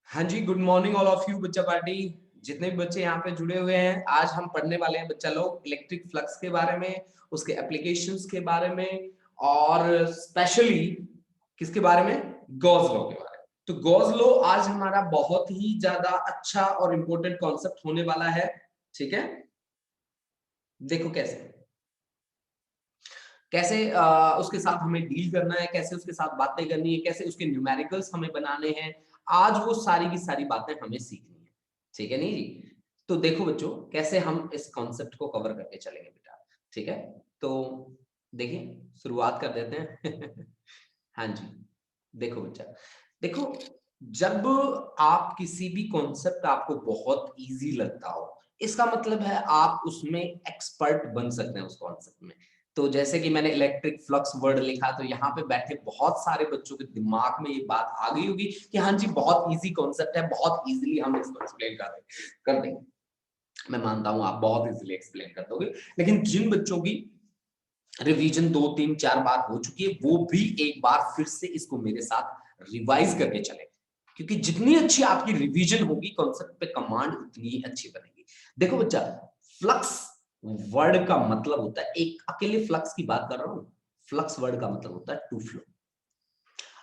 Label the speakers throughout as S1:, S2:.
S1: हाँ जी, good morning all of you बच्चा पार्टी। जितने भी बच्चे यहाँ पे जुड़े हुए हैं, आज हम पढ़ने वाले हैं बच्चा लोग इलेक्ट्रिक फ्लक्स के बारे में, उसके एप्लीकेशंस के बारे में और स्पेशली किसके बारे में? गॉस लॉ के बारे में। तो गॉस लॉ आज हमारा बहुत ही ज्यादा अच्छा और इम्पोर्टेंट कॉन्सेप्ट होने वाला है। ठीक है, देखो कैसे कैसे उसके साथ हमें डील करना है, कैसे उसके साथ बातें करनी है, कैसे उसके न्यूमेरिकल्स हमें बनाने हैं। आज वो सारी की सारी बातें हमें सीखनी है। ठीक है नहीं जी? तो देखो बच्चों, कैसे हम इस कॉन्सेप्ट को कवर करके चलेंगे बेटा। ठीक है, तो देखिए शुरुआत कर देते हैं। हाँ जी, देखो बच्चा, देखो, जब आप किसी भी कॉन्सेप्ट आपको बहुत इजी लगता हो, इसका मतलब है आप उसमें एक्सपर्ट बन सकते हैं उस कॉन्सेप्ट में। तो जैसे कि मैंने इलेक्ट्रिक फ्लक्स वर्ड लिखा, तो यहाँ पे बैठे बहुत सारे बच्चों के दिमाग में ये बात आ गई होगी कि हाँ जी, बहुत इजी कॉन्सेप्ट है, बहुत इजीली हम इसको एक्सप्लेन कर देंगे। मैं मानता हूं आप बहुत इजीली एक्सप्लेन कर दोगे, लेकिन जिन बच्चों की रिवीजन 2 3 4 बार हो चुकी है, वो भी एक बार फिर से इसको मेरे साथ रिवाइज करके चले, क्योंकि जितनी अच्छी आपकी रिवीजन होगी कॉन्सेप्ट पे, कमांड उतनी ही अच्छी बनेगी। देखो बच्चा, फ्लक्स वर्ड का मतलब होता है, एक अकेले फ्लक्स की बात कर रहा हूं, फ्लक्स वर्ड का मतलब होता है टू फ्लो।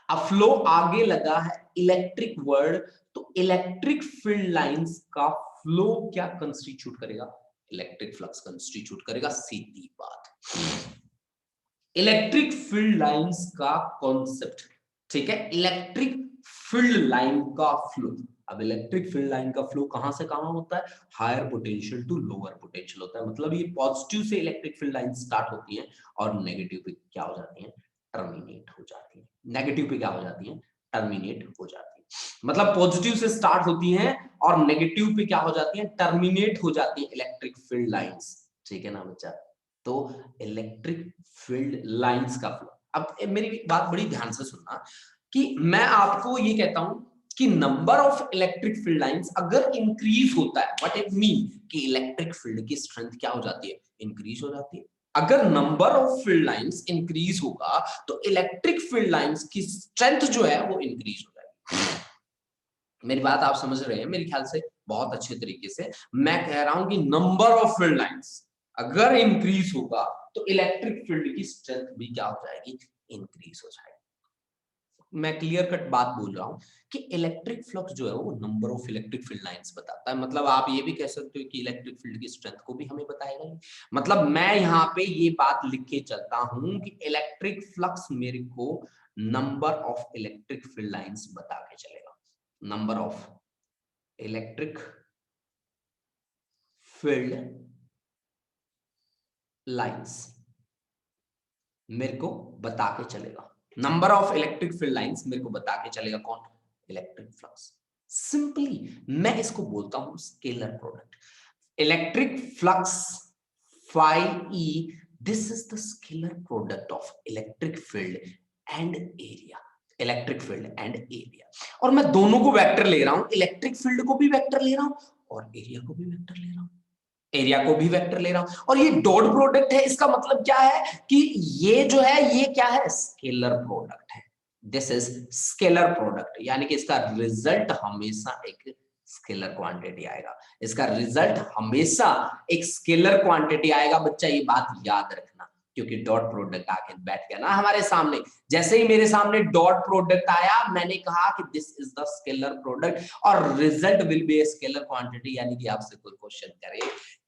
S1: अब फ्लो आगे लगा है इलेक्ट्रिक वर्ड, तो इलेक्ट्रिक फील्ड लाइंस का फ्लो क्या कंस्टिट्यूट करेगा? इलेक्ट्रिक फ्लक्स कंस्टिट्यूट करेगा, सीधी बात। इलेक्ट्रिक फील्ड लाइंस का कॉन्सेप्ट, ठीक है, इलेक्ट्रिक फील्ड लाइन का फ्लो। अब इलेक्ट्रिक फील्ड लाइन का फ्लो कहां से कहां होता है? Higher potential to lower potential होता है। मतलब ये पॉजिटिव से इलेक्ट्रिक फील्ड लाइन स्टार्ट होती है और नेगेटिव पे क्या हो जाती है? टर्मिनेट हो जाती है। नेगेटिव पे क्या हो जाती है? टर्मिनेट हो जाती है। मतलब पॉजिटिव से स्टार्ट होती है और नेगेटिव पे क्या हो जाती है? टर्मिनेट हो जाती है इलेक्ट्रिक फील्ड लाइंस। ठीक है ना बच्चा? तो इलेक्ट्रिक फील्ड लाइंस का फ्लो। अब मेरी बात बड़ी ध्यान से सुनना, कि मैं आपको ये कहता हूं कि number of electric field lines अगर इंक्रीज होता है, व्हाट इट मीन कि इलेक्ट्रिक फील्ड की स्ट्रेंथ क्या हो जाती है? इंक्रीज हो जाती है। अगर number of field lines increase होगा तो इलेक्ट्रिक फील्ड लाइंस की स्ट्रेंथ जो है वो इंक्रीज हो जाएगी। मेरी बात आप समझ रहे हैं मेरे ख्याल से बहुत अच्छे तरीके से। मैं कह रहा हूं कि नंबर ऑफ फील्ड लाइंस अगर इंक्रीज होगा तो इलेक्ट्रिक फील्ड की स्ट्रेंथ भी क्या हो जाएगी? इंक्रीज हो जाएगी। मैं क्लियर कट बात बोल रहा हूं कि इलेक्ट्रिक फ्लक्स जो है वो number of electric field lines बताता है। मतलब आप ये भी कह सकते हो कि इलेक्ट्रिक फील्ड की स्ट्रेंथ को भी हमें बताएगा ही। मतलब मैं यहाँ पे ये बात लिख के चलता हूं कि इलेक्ट्रिक फ्लक्स मेरे को number of electric field lines बता के चलेगा। Number of electric field lines मेरे को बता के चलेगा। Number of electric field lines मेरे को बता के चलेगा कौन? Electric flux. सिंपली मैं इसको बोलता हूं scalar product. Electric flux phi e, this is the scalar product of electric field and area। Electric field and area, और मैं दोनों को वेक्टर ले रहा हूं, इलेक्ट्रिक फील्ड को भी वेक्टर ले रहा हूं और एरिया को भी वेक्टर ले रहा हूं, एरिया को भी वेक्टर ले रहा हूं। और ये डॉट प्रोडक्ट है, इसका मतलब क्या है कि ये जो है ये क्या है? स्केलर प्रोडक्ट है। दिस इज स्केलर प्रोडक्ट, यानी कि इसका रिजल्ट हमेशा एक स्केलर क्वांटिटी आएगा। इसका रिजल्ट हमेशा एक स्केलर क्वांटिटी आएगा। बच्चा ये बात याद रखना, क्योंकि डॉट प्रोडक्ट आके बैठ गया ना हमारे सामने। जैसे ही मेरे सामने डॉट प्रोडक्ट आया, मैंने कहा कि this is the scalar product और result will be a scalar quantity. यानी कि आपसे कोई क्वेश्चन करे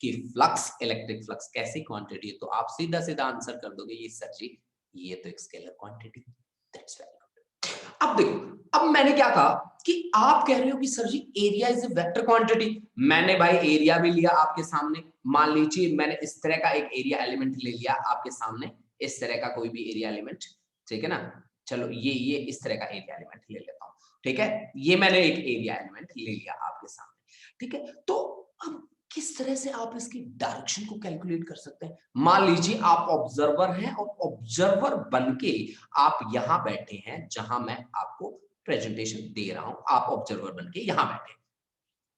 S1: कि फ्लक्स, इलेक्ट्रिक फ्लक्स कैसी क्वांटिटी है, तो आप सीधा सीधा आंसर कर दोगे ये सर जी, ये तो एक scalar quantity. That's very good. अब देखो, अब मैंने क्या कहा कि आप कह रहे हो कि sir ji area is a vector quantity. मैंने भाई एरिया भी लिया आपके सामने। मान लीजिए मैंने इस तरह का एक एरिया एलिमेंट ले लिया आपके सामने, इस तरह का कोई भी एरिया एलिमेंट, ठीक है ना? चलो ये इस तरह का एरिया एलिमेंट ले लेता हूं, ठीक है? ये मैंने एक एरिया एलिमेंट ले लिया आपके सामने, ठीक है? तो अब किस तरह से आप इसकी डायरेक्शन को कैलकुलेट कर सकते हैं? मान लीजिए आप ऑब्जर्वर हैं और ऑब्जर्वर बनके आप यहां बैठे हैं जहां मैं आपको प्रेजेंटेशन दे रहा हूं, आप ऑब्जर्वर बनके यहां बैठे।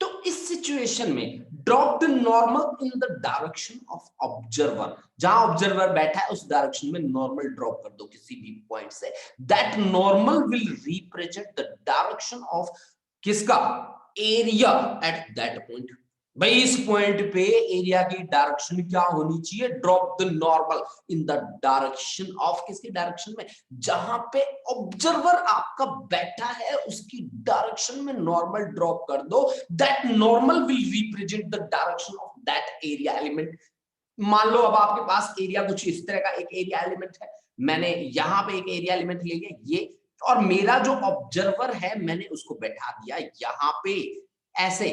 S1: तो इस सिचुएशन में drop the normal in the direction of observer. जहां ऑब्जर्वर बैठा है उस डायरेक्शन में नॉर्मल ड्रॉप कर दो किसी भी पॉइंट से। That normal will represent the direction of किसका? Area at that point. भाई इस पॉइंट पे एरिया की डायरेक्शन क्या होनी चाहिए? Drop the normal in the direction of, किसकी डायरेक्शन में? जहां पे ऑब्जर्वर आपका बैठा है उसकी डायरेक्शन में नॉर्मल ड्रॉप कर दो। That normal will represent the direction of that area element. मान लो अब आपके पास एरिया कुछ इस तरह का एक एरिया एलिमेंट है, मैंने यहां पे एक एरिया एलिमेंट ले लिया ये, और मेरा जो ऑब्जर्वर है मैंने उसको बैठा दिया यहां पे ऐसे,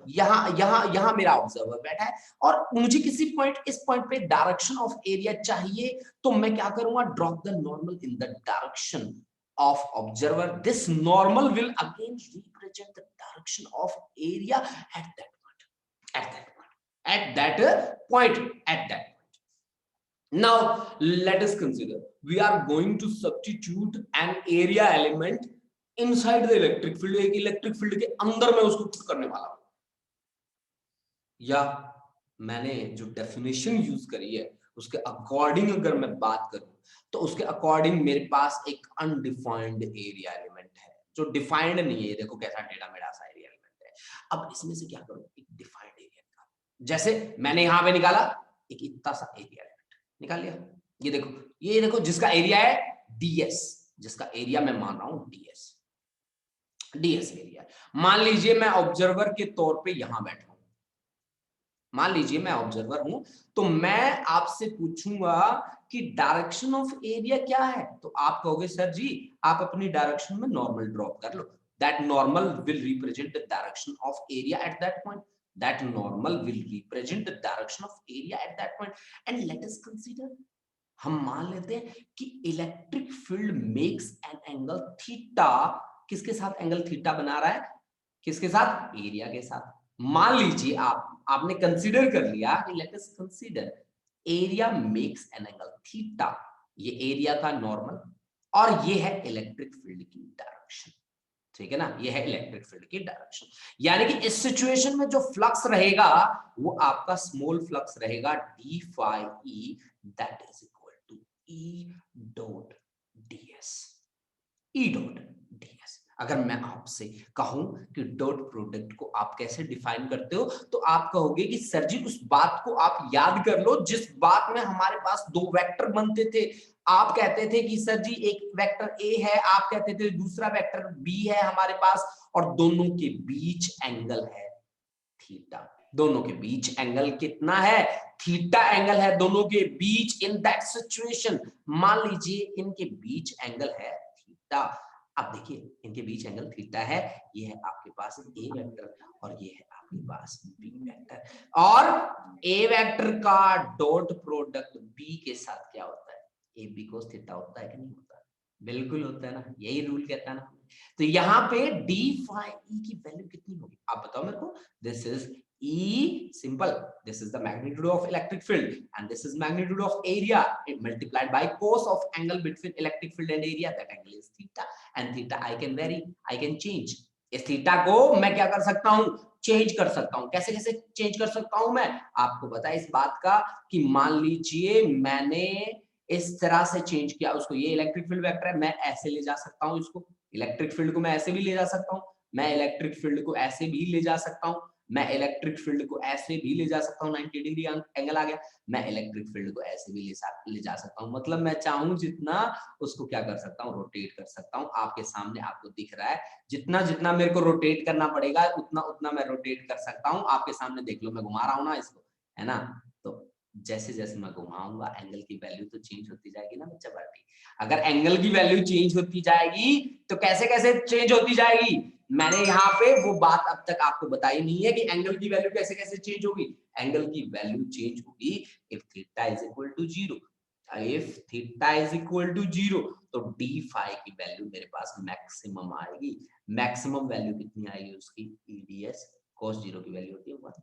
S1: यहां यहां यहां मेरा ऑब्जर्वर बैठा है, और मुझे किसी पॉइंट, इस पॉइंट पे डायरेक्शन ऑफ एरिया चाहिए, तो मैं क्या करूंगा? Drop the normal in the direction of observer. This normal will again represent the direction of area at that point, at that point, at that point, at that point. Now let us consider we are going to substitute an area element inside the electric field. एक electric field के अंदर मैं उसको put करने वाला हूं, या मैंने जो डेफिनेशन यूज करी है उसके अकॉर्डिंग अगर मैं बात करूं तो उसके अकॉर्डिंग मेरे पास एक अनडिफाइंड एरिया एलिमेंट है जो डिफाइंड नहीं है। देखो कैसा टेढ़ा मेढ़ा सा एरिया एलिमेंट है। अब इसमें से क्या करूं? एक डिफाइंड एरिया निकालो। जैसे मैंने यहां पे निकाला एक इतना सा एरिया एलिमेंट निकाल लिया। ये देखो जिसका एरिया है डीएस, जिसका एरिया मैं मान रहा हूं डीएस, डीएस एरिया। मान लीजिए मैं ऑब्जर्वर के तौर पे यहां बैठा हूं, मान लीजिए मैं ऑब्जर्वर हूं, तो मैं आपसे पूछूंगा कि डायरेक्शन ऑफ एरिया क्या है, तो आप कहोगे सर जी आप अपनी डायरेक्शन में नॉर्मल ड्रॉप कर लो। That normal will represent the direction of area at that point, that normal will represent the direction of area at that point. And let us consider, हम मान लेते हैं कि electric field makes an angle theta. किसके साथ angle theta बना रहा है? किसके साथ? एरिया के साथ। मान लीजिए आपने कंसीडर कर लिया कि late us consider area makes an angle theta, ये एरिया का नॉर्मल और ये है इलेक्ट्रिक फील्ड की डायरेक्शन, ठीक है ना? ये है इलेक्ट्रिक फील्ड की डायरेक्शन। यानी कि इस सिचुएशन में जो फ्लक्स रहेगा वो आपका स्मॉल फ्लक्स रहेगा d phi E, that is equal to E dot DS, E dot DS. अगर मैं आपसे कहूं कि डॉट प्रोडक्ट को आप कैसे डिफाइन करते हो, तो आप कहोगे कि सर जी उस बात को आप याद कर लो जिस बात में हमारे पास दो वेक्टर बनते थे। आप कहते थे कि सर जी एक वेक्टर ए है, आप कहते थे दूसरा वेक्टर बी है हमारे पास, और दोनों के बीच एंगल है थीटा। दोनों के बीच एंगल कितना है? थीटा एंगल है दोनों के बीच। इन दैट सिचुएशन मान लीजिए इनके बीच एंगल है थीटा। अब देखिए इनके बीच एंगल थीटा है, ये है आपके पास ए वेक्टर और ये है आपके पास बी वेक्टर, और ए वेक्टर का डॉट प्रोडक्ट बी के साथ क्या होता है? ए बी कोस थीटा होता है कि नहीं होता? बिल्कुल होता है ना, यही रूल कहता है ना। तो यहाँ पे डी फाई ई की वैल्यू कितनी होगी आप बताओ मेरे को। This is E, simple. This is the magnitude of electric field and this is magnitude of area. It multiplied by cos of angle between electric field and area. That angle is theta, and theta I can vary, I can change. इस theta को मैं क्या कर सकता हूँ? Change कर सकता हूँ। कैसे कैसे चेंज कर सकता हूँ मैं? आपको पता है इस बात का कि मान लीजिए मैंने इस तरह से चेंज किया उसको, ये इलेक्ट्रिक फील्ड वेक्टर है, मैं ऐसे ले जा सकता हूँ इसको, इलेक्ट्रिक फील्ड को मैं ऐसे भी ले जा सकता हूँ, मैं इलेक्ट्रिक फील्ड को ऐसे भी ले जा सकता हूँ, मैं इलेक्ट्रिक फील्ड को ऐसे भी ले जा सकता हूँ, 90 डिग्री एंगल आ गया। मैं इलेक्ट्रिक फील्ड को ऐसे भी ले जा सकता हूँ, मतलब मैं चाहूं जितना उसको क्या कर सकता हूँ? रोटेट कर सकता हूँ। आपके सामने आपको दिख रहा है, जितना जितना मेरे को रोटेट करना पड़ेगा उतना उतना मैं रोटेट कर सकता हूँ। आपके सामने देख लो, मैं घुमा रहा हूँ ना इसको, है ना? तो जैसे जैसे मैं घुमाऊंगा एंगल की वैल्यू तो चेंज होती जाएगी ना बच्चा पार्टी। अगर एंगल की वैल्यू चेंज होती जाएगी तो कैसे कैसे चेंज होती जाएगी? मैंने यहाँ पे वो बात अब तक आपको बताई नहीं है कि एंगल की वैल्यू कैसे कैसे चेंज होगी। एंगल की वैल्यू चेंज होगी if theta is equal to 0। If theta is equal to 0 तो डी फाई की वैल्यू मेरे पास मैक्सिमम आएगी। मैक्सिमम वैल्यू कितनी आएगी उसकी? ईडीएस cos 0 की वैल्यू होती है 1।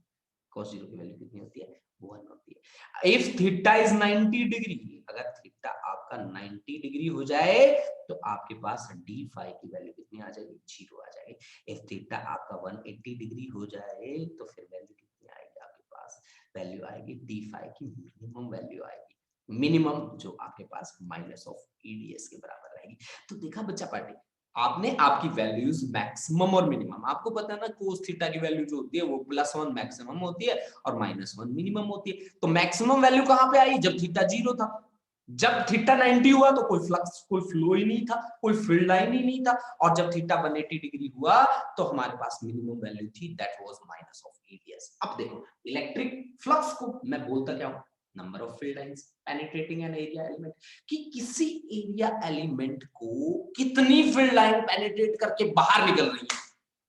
S1: cos 0 की वैल्यू कितनी होती है? 1 होती है। इफ थीटा इज 90 डिग्री, अगर थीटा आपका 90 डिग्री हो जाए तो आपके पास डी फाई की वैल्यू कितनी आ जाएगी? 0 आ जाएगी। इफ थीटा आपका 180 डिग्री हो जाए तो फिर वैल्यू कितनी आएगी आपके पास? वैल्यू आएगी डी फाई की मिनिमम वैल्यू आएगी, मिनिमम जो आपके पास माइनस ऑफ ईडीएस के बराबर रहेगी। तो देखा बच्चा पार्टी, आपने आपकी वैल्यूज मैक्सिमम और मिनिमम, आपको पता है ना कोस थीटा की वैल्यू जो होती है वो +1 मैक्सिमम होती है और -1 मिनिमम होती है। तो मैक्सिमम वैल्यू कहां पे आई? जब थीटा 0 था। जब थीटा 90 हुआ तो कोई फ्लक्स, कोई फ्लो ही नहीं था, कोई फील्ड लाइन ही नहीं था। और जब थीटा 180 डिग्री हुआ तो हमारे पास मिनिमम वैल्यू थी, that was minus of areas. अब देखो इलेक्ट्रिक फ्लक्स को मैं बोलता क्या हूं? Number of field lines penetrating an area element, कि किसी एरिया एलिमेंट को कितनी फील्ड लाइन पेनिट्रेट करके बाहर निकल रही है,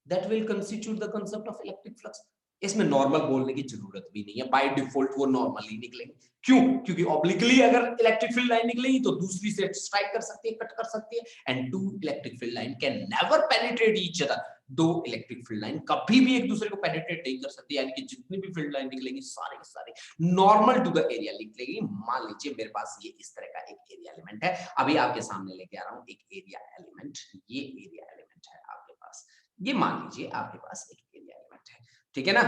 S1: that will constitute the concept of electric flux. इसमें नॉर्मल बोलने की जरूरत भी नहीं है, बाय डिफॉल्ट वो नॉर्मल ही निकलेंगे। क्यों? क्योंकि ऑब्लिकली अगर इलेक्ट्रिक फील्ड लाइन निकलेगी तो दूसरी से स्ट्राइक कर सकती है, कट कर सकती है, and two electric field line can never penetrate each other. दो इलेक्ट्रिक फील्ड लाइन कभी भी एक दूसरे को पेनिट्रेट नहीं कर सकती, यानी कि जितनी भी फील्ड लाइन निकलेंगी सारे के सारे नॉर्मल टू द एरिया निकलेगी। मान लीजिए मेरे पास ये इस तरह का एक एरिया एलिमेंट है, अभी आपके सामने लेके आ रहा हूं एक एरिया एलिमेंट। ये एरिया एलिमेंट है आपके पास, ये मान लीजिए आपके पास एक एरिया एलिमेंट है, ठीक है ना।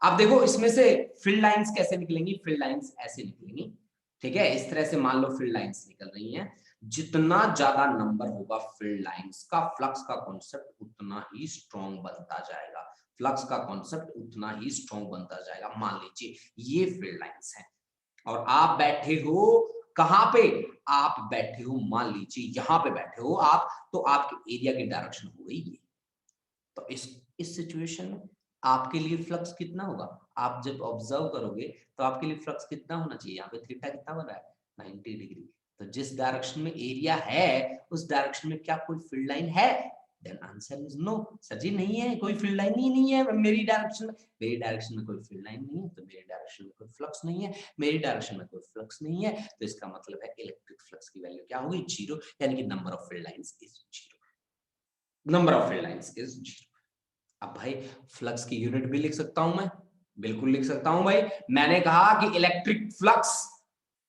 S1: अब देखो इसमें से फील्ड लाइंस कैसे निकलेंगी? फील्ड लाइंस ऐसे निकलेंगी, ठीक है, इस तरह से मान लो फील्ड लाइंस निकल रही हैं। जितना ज्यादा नंबर होगा फील्ड लाइंस का, फ्लक्स का कॉन्सेप्ट उतना ही स्ट्रॉन्ग बनता जाएगा, फ्लक्स का कॉन्सेप्ट उतना ही स्ट्रॉन्ग बनता जाएगा। मान लीजिए ये फील्ड लाइंस है और आप बैठे हो कहां पे? आप बैठे हो मान लीजिए यहां पे बैठे हो आप, तो आपके एरिया की डायरेक्शन हो गई ये। तो इस सिचुएशन में आपके लिए फ्लक्स कितना होगा? आप जब ऑब्जर्व करोगे तो आपके लिए फ्लक्स कितना होना चाहिए? यहाँ पे थीटा कितना बन रहा है? 90 डिग्री। तो जिस डायरेक्शन में एरिया है उस डायरेक्शन में क्या कोई फील्ड लाइन है? Then answer is no. Sir जी नहीं है, कोई फील्ड लाइन ही नहीं है मेरी डायरेक्शन में। मेरी डायरेक्शन में कोई फील्ड लाइन नहीं है तो मेरी डायरेक्शन में कोई फ्लक्स नहीं है। मेरी डायरेक्शन में कोई फ्लक्स नहीं है तो इसका मतलब है इलेक्ट्रिक फ्लक्स की वैल्यू क्या होगी? 0, यानी कि number of field lines is 0। Number of field lines is 0। अब भाई फ्लक्स की यूनिट भी लिख सकता हूं मैं, बिल्कुल लिख सकता हूं भाई। मैंने कहा कि electric flux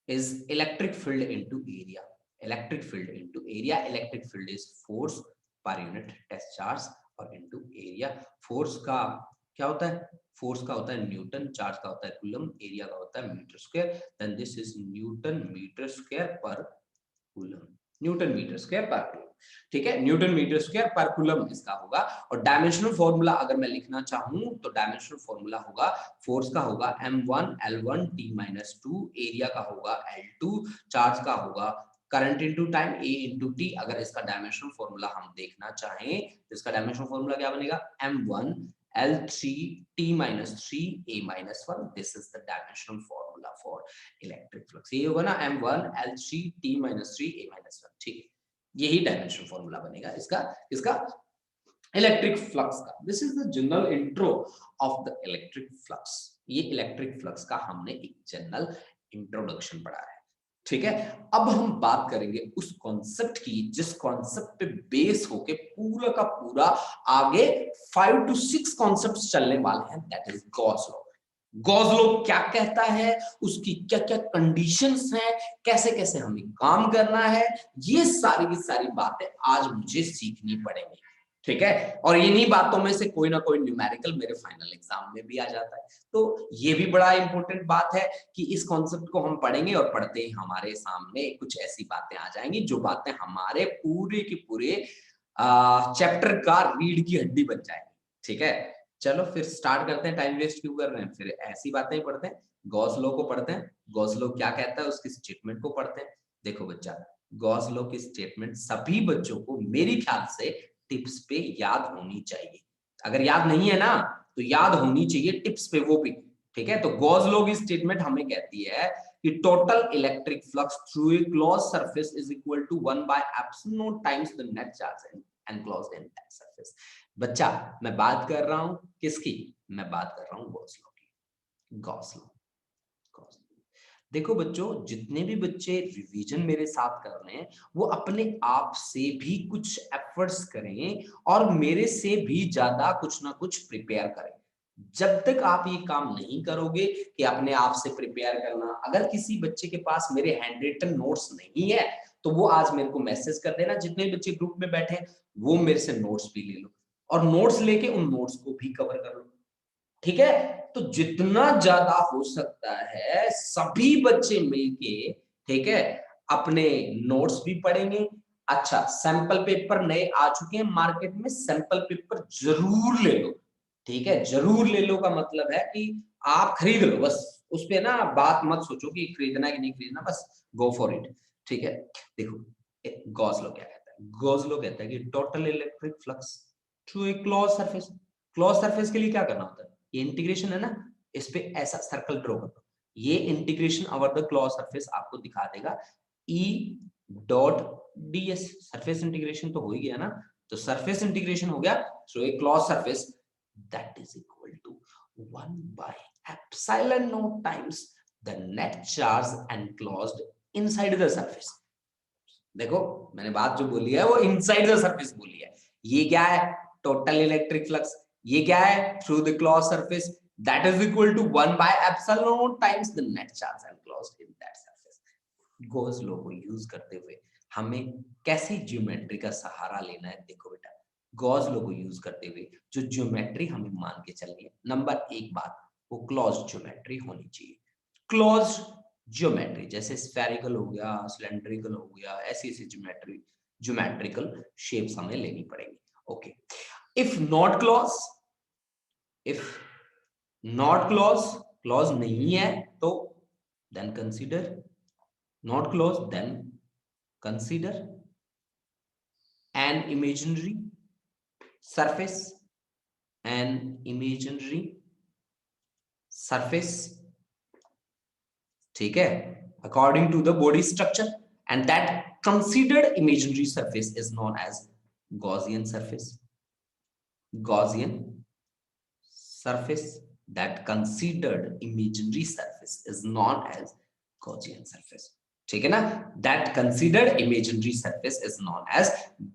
S1: is electric field into area. Electric field into area, electric field is force per unit test charge और इनटू एरिया। फोर्स का क्या होता है? फोर्स का होता है न्यूटन, चार्ज का होता है कूलम, एरिया का होता है metre square. Then this is newton metre square per coulomb, newton metre square per coulomb, ठीक है, newton metre square per coulomb इसका होगा। और डायमेंशनल फॉर्मूला अगर मैं लिखना चाहूं तो डायमेंशनल फॉर्मूला होगा, फोर्स का होगा m1 l1 t-2, एरिया का होगा l2, चार्ज का होगा current into time a into t। अगर इसका डायमेंशनल फॉर्मूला हम देखना चाहें तो इसका डायमेंशनल फॉर्मूला क्या बनेगा? m1 l3 t-3 a-1। This is the dimensional formula for electric flux. ये होगा ना m1 l3 t-3 a-1, ठीक, यही डायमेंशनल फॉर्मूला बनेगा इसका, इसका इलेक्ट्रिक फ्लक्स का। This is the general intro of the electric flux. ये इलेक्ट्रिक फ्लक्स का हमने एक जनरल इंट्रोडक्शन पढ़ा है, ठीक है। अब हम बात करेंगे उस कॉन्सेप्ट की जिस कॉन्सेप्ट पे बेस होके पूरा का पूरा आगे 5 to 6 कॉन्सेप्ट्स चलने वाले हैं, that is Gauss law. Gauss law क्या कहता है, उसकी क्या क्या कंडीशंस हैं, कैसे कैसे हमें काम करना है, ये सारी की सारी बातें आज मुझे सीखनी पड़ेंगी, ठीक है। और इन्हीं बातों में से कोई ना कोई न्यूमेरिकल मेरे फाइनल एग्जाम में भी आ जाता है। तो ये भी बड़ा इंपॉर्टेंट बात है कि इस कॉन्सेप्ट को हम पढ़ेंगे और पढ़ते ही हमारे सामने कुछ ऐसी बातें आ जाएंगी जो बातें हमारे पूरे के पूरे चैप्टर का रीढ़ की हड्डी बन जाएंगी, ठीक है। चलो फिर स्टार्ट करते हैं, टाइम वेस्ट क्यों कर रहे हैं, फिर ऐसी बातें ही पढ़ते हैं। गॉस लॉ को पढ़ते हैं, गॉस लॉ क्या कहता है उसकी स्टेटमेंट को पढ़ते हैं। देखो बच्चा, गॉस लॉ की स्टेटमेंट सभी बच्चों को मेरी ख्याल से टिप्स पे याद होनी चाहिए। अगर याद नहीं है ना तो याद होनी चाहिए टिप्स पे वो भी, ठीक है। तो गॉस लॉ की स्टेटमेंट हमें कहती है कि total electric flux through a close surface is equal to 1 by epsilon not times the net charge enclosed in that surface. बच्चा मैं बात कर रहा हूं किसकी? मैं बात कर रहा हूं गॉस लॉ की। गॉस लॉ, देखो बच्चों, जितने भी बच्चे रिवीजन मेरे साथ कर रहे हैं वो अपने आप से भी कुछ एफर्ट्स करें और मेरे से भी ज्यादा कुछ ना कुछ प्रिपेयर करें। जब तक आप ये काम नहीं करोगे कि अपने आप से प्रिपेयर करना, अगर किसी बच्चे के पास मेरे हैंड रिटन नोट्स नहीं है तो वो आज मेरे को मैसेज कर देना, जितने बच्चे ग्रुप में बैठे हैं वो मेरे से नोट्स भी ले लो और नोट्स लेके उन नोट्स को भी कवर कर लो, ठीक है। तो जितना ज्यादा हो सकता है सभी बच्चे मिलके, ठीक है, अपने नोट्स भी पढ़ेंगे अच्छा, सैंपल पेपर नए आ चुके हैं मार्केट में, सैंपल पेपर जरूर ले लो, ठीक है। जरूर ले लो का मतलब है कि आप खरीद लो, बस उस पे ना बात मत सोचो कि खरीदना है कि नहीं खरीदना, बस गो फॉर इट, ठीक है। देखो गॉस लॉ क्या कहता है, गॉस लॉ कहता है कि total electric flux through a close surface. Close surface के लिए क्या करना होता है, ये इंटीग्रेशन है ना, इस पे ऐसा सर्कल ड्रॉ कर दो, ये integration over the close surface आपको दिखा देगा ई डॉट ds। सरफेस इंटीग्रेशन तो हो ही गया ना, तो सरफेस इंटीग्रेशन हो गया through a close surface, that is equal to 1 by epsilon naught times the net charge enclosed inside the surface। देखो मैंने बात जो बोली है वो इनसाइड द सरफेस बोली है, ये क्या है, टोटल इलेक्ट्रिक फ्लक्स, ये क्या है, through the close surface, that is equal to 1 by epsilon naught times the net charge enclosed in that surface। Gauss law को यूज करते हुए हमें कैसी ज्योमेट्री का सहारा लेना है, देखो बेटा, गॉस लॉ को यूज करते हुए जो ज्योमेट्री हमें मान के चलनी है, नंबर एक बात, वो क्लोज ज्योमेट्री होनी चाहिए। क्लोज ज्योमेट्री जैसे स्फेरिकल हो गया, सिलेंड्रिकल हो गया, ऐसी ऐसी ज्योमेट्रिकल शेप्स हमें लेनी पड़ेगी। Okay, if not close, if not close, close नहीं है तो then consider, not close, then consider an imaginary surface, an imaginary surface, ठीक है, according to the body structure, and that considered imaginary surface is known as Gaussian surface। Gaussian surface, that considered imaginary surface is known as Gaussian surface, ठीक है ना, that considered imaginary surface is known as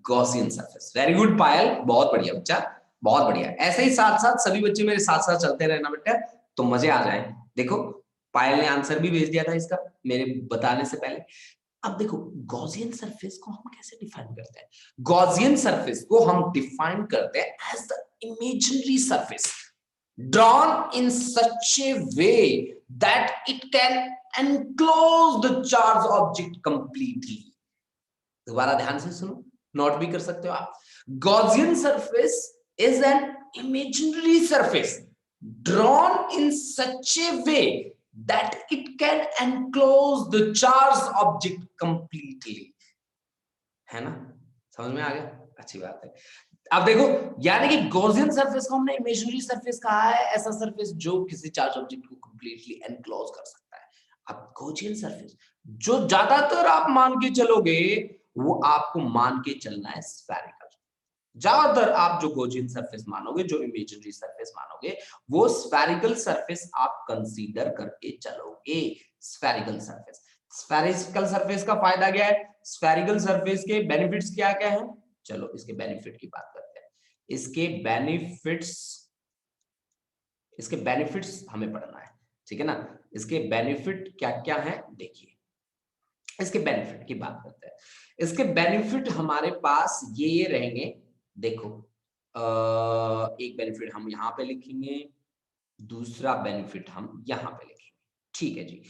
S1: Gaussian surface. Very good Payal, बहुत बढ़िया बच्चा, बहुत बढ़िया। ऐसे ही साथ साथ सभी बच्चे मेरे साथ साथ चलते रहना बेटा, तो मजे आ जाए। देखो पायल ने आंसर भी भेज दिया था इसका मेरे बताने से पहले। अब देखो गॉसियन सरफेस को हम कैसे डिफाइन करते हैं, गॉसियन सरफेस को हम डिफाइन करते हैं as the imaginary surface drawn in such a way that it can enclose the charged object completely। दोबारा ध्यान से सुनो, नोट भी कर सकते हो आप। Gaussian surface is an imaginary surface drawn in such a way that it can enclose the charged object completely। है ना, समझ में आ गया, अच्छी बात है। अब देखो यानी कि गॉसियन सरफेस को हमने इमेजिनरी सरफेस कहा है, ऐसा सरफेस जो किसी चार्ज ऑब्जेक्ट को कंप्लीटली एनक्लोज कर सकता है। अब गॉसियन सरफेस जो ज्यादातर आप मान के चलोगे वो आपको मान के चलना है स्फेरिकल। ज्यादातर आप जो गॉसियन सरफेस मानोगे, जो इमेजिनरी सरफेस मानोगे, वो स्फेरिकल सरफेस आप कंसीडर करके चलोगे। स्फेरिकल सरफेस, स्फेरिकल सरफेस का फायदा क्या है, स्फेरिकल सरफेस के बेनिफिट्स क्या क्या है, चलो इसके बेनिफिट की बात करते हैं। इसके बेनिफिट्स हमें पढ़ना है, ठीक है ना। इसके बेनिफिट क्या क्या है देखिए, इसके बेनिफिट की बात करते हैं। इसके बेनिफिट हमारे पास ये रहेंगे, देखो एक बेनिफिट हम यहां पे लिखेंगे, दूसरा बेनिफिट हम यहां पे लिखेंगे, ठीक है जी।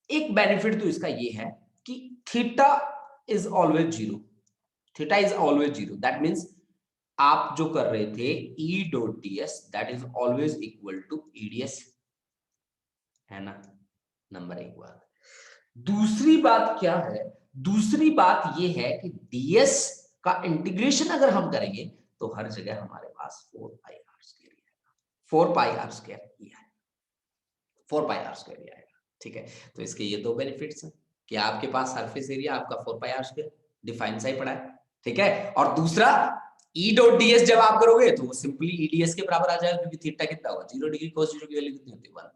S1: एक बेनिफिट तो इसका ये है कि theta is always zero, theta is always zero, that means आप जो कर रहे थे E dot ds that is always equal to EDS, है ना, नंबर एक बात। दूसरी बात क्या है, दूसरी बात ये है कि ds का इंटीग्रेशन अगर हम करेंगे तो हर जगह हमारे पास 4 पाई आर स्क्वायर आएगा, 4 पाई आर स्क्वायर ही है, 4 पाई आर स्क्वायर ही आएगा, ठीक है। तो इसके ये दो बेनिफिट्स हैं कि आपके पास सरफेस एरिया आपका 4 पाई आर स्क्वायर डिफाइन सा ही पड़ा है, ठीक है। और दूसरा E डॉट ds जब आप करोगे तो वो सिंपली EDS के बराबर आ जाएगा, क्योंकि थीटा कितना होगा 0 डिग्री, cos 0 की वैल्यू कितनी होती है 1,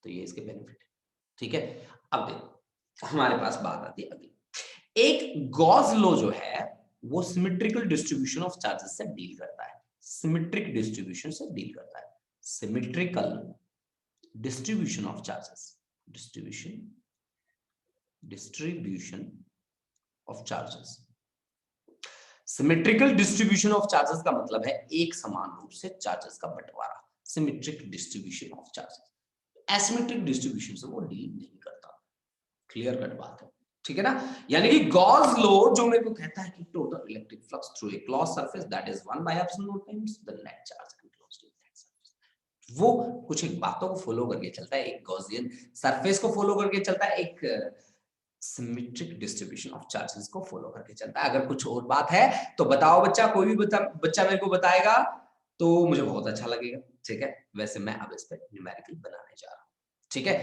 S1: तो ये इसके बेनिफिट है, ठीक है। अब देखो हमारे पास बात आती है अगली, एक गॉस लॉ जो है वो सिमेट्रिकल डिस्ट्रीब्यूशन ऑफ चार्जेस से डील करता है, सिमेट्रिक डिस्ट्रीब्यूशन से डील करता है, symmetrical distribution of charges, distribution of charges. Symmetrical distribution of charges का मतलब है एक समान रूप से चार्जेस का बंटवारा, symmetric distribution of charges. Asymmetric distribution से वो डील नहीं करता, क्लियर कट बात है। ठीक है ना। यानी कि गॉस लॉ जो मेरे को कहता है कि total electric flux through a close surface that is 1 by epsilon not times the net charge enclosed in that surface. वो कुछ एक बातों को फॉलो करके चलता है, एक गॉसियन सरफेस को फॉलो करके चलता है, एक सिमेट्रिक डिस्ट्रीब्यूशन ऑफ चार्जेस को फॉलो करके चलता है। अगर कुछ और बात है तो बताओ बच्चा, कोई भी बच्चा मेरे को बताएगा तो मुझे बहुत अच्छा लगेगा। ठीक है, वैसे मैं अब इस पे न्यूमेरिकल बनाने जा रहा हूं। ठीक है,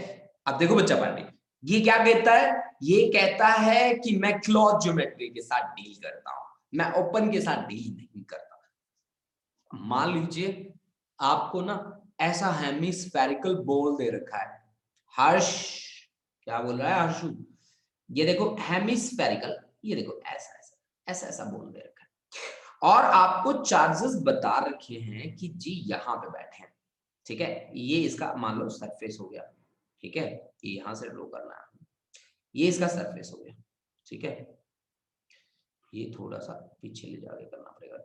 S1: अब देखो बच्चा पार्टी, ये क्या कहता है, ये कहता है कि मैं क्लोज ज्योमेट्री के साथ डील करता हूं, मैं ओपन के साथ डील नहीं करता। मान लीजिए आपको ना ऐसा हेमिस्फेरिकल बॉल दे रखा है, हर्ष क्या बोल रहा है हर्षु, ये देखो हेमिस्फेरिकल, ये देखो ऐसा ऐसा ऐसा ऐसा बोल दे रखा है और आपको चार्जेस बता रखे हैं कि जी यहां पे बैठे हैं। ठीक है, ये इसका मान लो सरफेस हो गया। ठीक है, ये यहां से ड्रॉ करना है, ये इसका सरफेस हो गया। ठीक है, ये थोड़ा सा पीछे ले जाके करना पड़ेगा।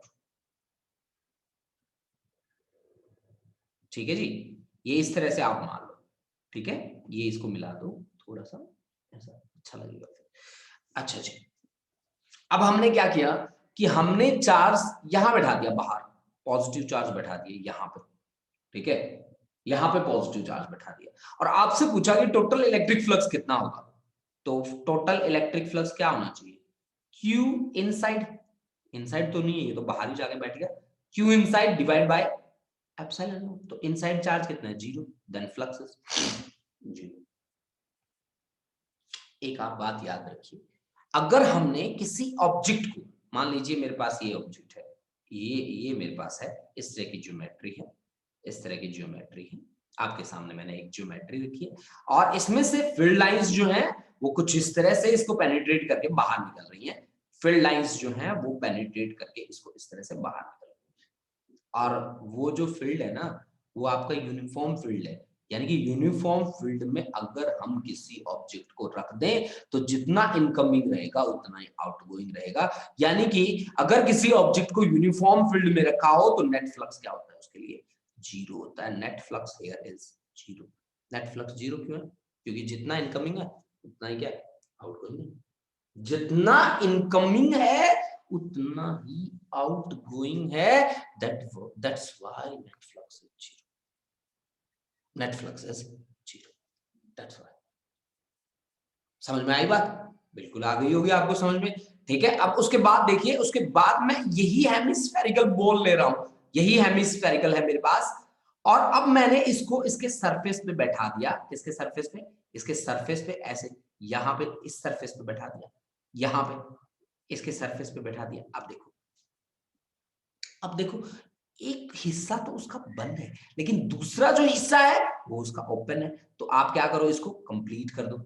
S1: ठीक है जी, ये इस तरह से आप मान लो। ठीक है, ये इसको मिला दो थोड़ा सा ऐसा, अच्छा लगेगा फिर। अच्छा जी, अब हमने क्या किया कि हमने चार्ज यहां बैठा दिया, बाहर पॉजिटिव चार्ज बैठा दिया यहां पे। ठीक है, यहां पे पॉजिटिव चार्ज बैठा दिया और आपसे पूछा कि टोटल इलेक्ट्रिक फ्लक्स कितना होगा। तो टोटल इलेक्ट्रिक फ्लक्स क्या होना चाहिए, क्यू इनसाइड, इनसाइड तो नहीं है, ये तो बाहर ही जाके बैठ गया, Q inside divide by epsilon not. तो इनसाइड चार्ज कितना है, zero, then flux is zero. एक आप बात याद रखिए, अगर हमने किसी ऑब्जेक्ट को, मान लीजिए मेरे पास ये ऑब्जेक्ट है, ये मेरे पास है, इस तरह की ज्योमेट्री है, इस तरह की ज्योमेट्री है, आपके सामने मैंने एक ज्योमेट्री रखी है और इसमें से फील्ड लाइंस जो हैं वो कुछ इस तरह से इसको पेनिट्रेट करके बाहर निकल रही हैं। फील्ड लाइंस जो हैं वो पेनिट्रेट करके इसको इस तरह से बाहर निकल रही हैं और वो जो फील्ड है ना वो आपका यूनिफॉर्म फील्ड है। यानी कि यूनिफॉर्म फील्ड में अगर हम किसी ऑब्जेक्ट को रख दें तो जितना इनकमिंग रहेगा उतना ही आउटगोइंग रहेगा। यानी कि अगर किसी ऑब्जेक्ट को यूनिफॉर्म फील्ड में रखा हो तो नेट फ्लक्स क्या होता है उसके लिए, जीरो होता है। Net flux here is zero. Net flux zero क्यों है, क्योंकि जितना इनकमिंग है उतना ही क्या आउटगोइंग है, जितना इनकमिंग है उतना ही आउटगोइंग है। That's why net flux is zero. Net flux is zero, that's why. समझ में आई बात, बिल्कुल आ गई होगी आपको समझ में। ठीक है, अब उसके बाद देखिए, उसके बाद मैं यही हेमिस्फेरिकल बॉल ले रहा हूं, यही हेमिस्फेरिकल है मेरे पास और अब मैंने इसको इसके सरफेस पे बैठा दिया। किसके सरफेस पे, इसके सरफेस पे, ऐसे यहां पे इस सरफेस पे बैठा दिया, यहां पे इसके सरफेस पे बैठा दिया। अब देखो एक हिस्सा तो उसका बंद है लेकिन दूसरा जो हिस्सा है वो उसका ओपन है। तो आप क्या करो, इसको कंप्लीट कर दो।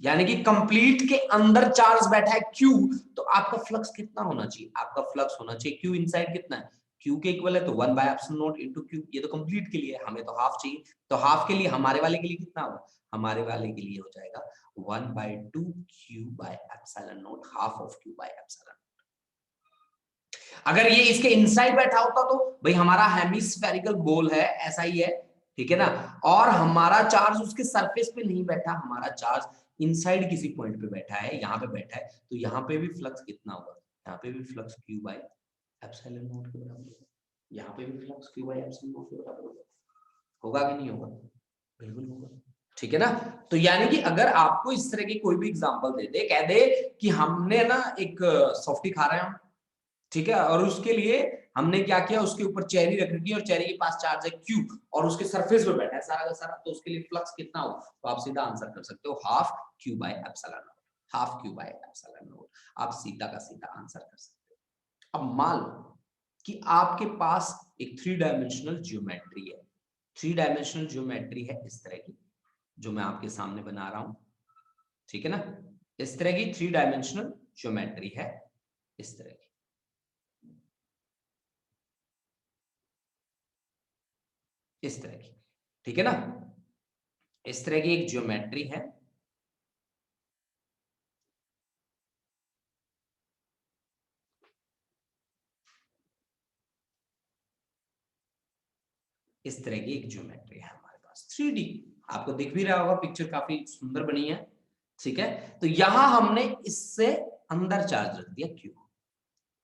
S1: यानी कि कंप्लीट के अंदर चार्ज बैठा है क्यू, तो आपका फ्लक्स कितना होना चाहिए, आपका फ्लक्स होना चाहिए क्यू इनसाइड कितना है, क्यू के इक्वल है तो 1 by epsilon naught into Q. ये तो कंप्लीट के लिए, हमें तो हाफ चाहिए, तो हाफ के लिए हमारे वाले के लिए कितना होगा, हमारे वाले के लिए हो जाएगा 1/2 Q by epsilon not, half of Q by epsilon. अगर ये इसके इनसाइड बैठा होता तो भाई हमारा हेमिस्फेरिकल बॉल है, ऐसा ही है। ठीक है ना, और हमारा चार्ज उसके सरफेस पे नहीं बैठा, हमारा चार्ज इनसाइड किसी पॉइंट पे बैठा है, यहाँ पे बैठा है, तो यहाँ पे भी फ्लक्स कितना होगा, यहाँ पे भी flux Q by epsilon not के बराबर होगा, यहाँ पे भी flux Q by epsilon not के बराबर होगा। होगा कि नहीं होगा, बिल्कुल होगा। ठीक है ना, तो यानी कि अगर आपको इस तरह की कोई भी एग्जांपल दे दे, कह दे कि हमने ना एक सॉफ्टी खा रहे हैं हम, ठीक है, और उसके लिए हमने क्या किया, उसके ऊपर चेरी रख रखी है और चेरी के पास चार्ज है क्यू और उसके सरफेस पे बैठा है सारा का सारा, तो उसके लिए फ्लक्स कितना हो, तो आप सीधा आंसर कर सकते हो half Q by epsilon not, half Q by epsilon not. आप सीधा का सीधा आंसर कर सकते हो। अब मान लो कि आपके पास एक 3 डायमेंशनल ज्योमेट्री है, 3 डायमेंशनल ज्योमेट्री है इस तरह की जो मैं आपके सामने बना रहा हूं। ठीक है ना, इस तरह की 3 डायमेंशनल ज्योमेट्री है, इस तरह की, इस तरह की। ठीक है ना, इस तरह की एक ज्योमेट्री है, इस तरह की एक ज्योमेट्री है हमारे पास 3D। आपको दिख भी रहा होगा, पिक्चर काफी सुंदर बनी है। ठीक है, तो यहां हमने इससे अंदर चार्ज रख दिया Q,